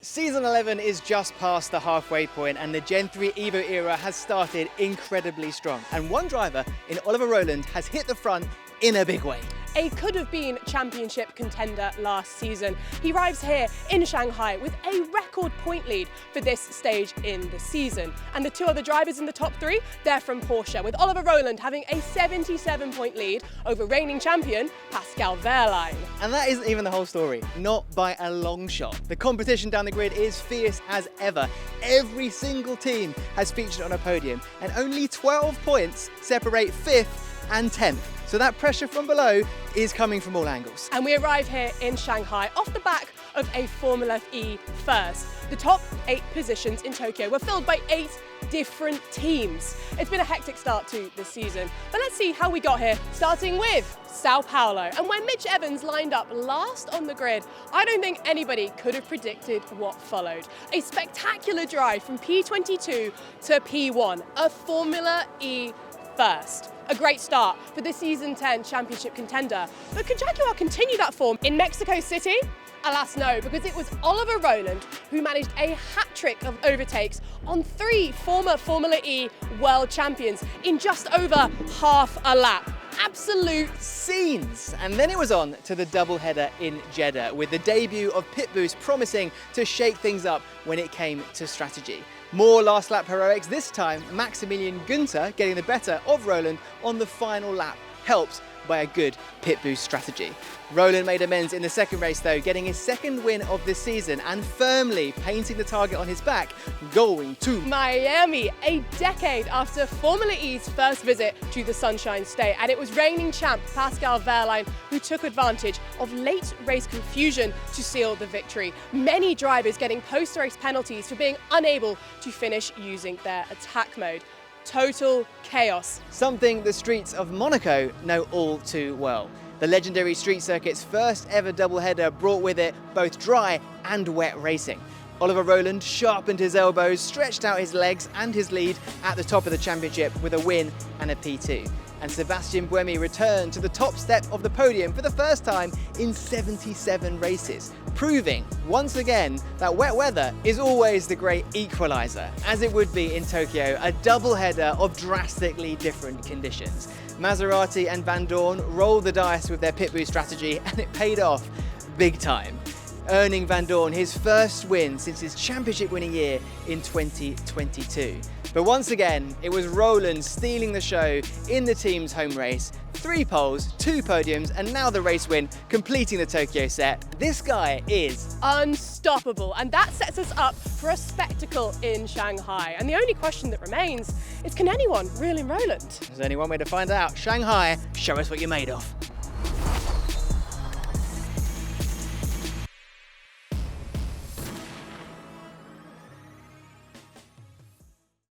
Season 11 is just past the halfway point and the Gen 3 Evo era has started incredibly strong. And one driver in Oliver Rowland has hit the front in a big way. A could-have-been championship contender last season. He arrives here in Shanghai with a record point lead for this stage in the season. And the two other drivers in the top three, they're from Porsche, with Oliver Rowland having a 77-point lead over reigning champion Pascal Wehrlein. And that isn't even the whole story, not by a long shot. The competition down the grid is fierce as ever. Every single team has featured on a podium and only 12 points separate 5th and 10th. So that pressure from below is coming from all angles. And we arrive here in Shanghai off the back of a Formula E first. The top 8 positions in Tokyo were filled by 8 different teams. It's been a hectic start to the season, but let's see how we got here, starting with Sao Paulo. And when Mitch Evans lined up last on the grid, I don't think anybody could have predicted what followed. A spectacular drive from P22 to P1, a Formula E first. A great start for the Season 10 championship contender. But could Jaguar continue that form in Mexico City? Alas no, because it was Oliver Rowland who managed a hat-trick of overtakes on 3 former Formula E world champions in just over half a lap. Absolute scenes! And then it was on to the doubleheader in Jeddah, with the debut of Pit Boost promising to shake things up when it came to strategy. More last lap heroics, this time Maximilian Günther getting the better of Rowland on the final lap, helped by a good pit boost strategy. Rowland made amends in the second race though, getting his second win of the season and firmly painting the target on his back, going to Miami, a decade after Formula E's first visit to the Sunshine State. And it was reigning champ Pascal Wehrlein who took advantage of late race confusion to seal the victory. Many drivers getting post-race penalties for being unable to finish using their attack mode. Total chaos. Something the streets of Monaco know all too well. The legendary street circuit's first ever doubleheader brought with it both dry and wet racing. Oliver Rowland sharpened his elbows, stretched out his legs and his lead at the top of the championship with a win and a P2. And Sebastian Buemi returned to the top step of the podium for the first time in 77 races, proving once again that wet weather is always the great equaliser, as it would be in Tokyo, a doubleheader of drastically different conditions. Maserati and Van Dorn rolled the dice with their pit boost strategy and it paid off big time, earning Van Dorn his first win since his championship winning year in 2022. But once again, it was Rowland stealing the show in the team's home race. 3 poles, 2 podiums, and now the race win, completing the Tokyo set. This guy is unstoppable, and that sets us up for a spectacle in Shanghai. And the only question that remains is, can anyone reel in Rowland? There's only one way to find out. Shanghai, show us what you're made of.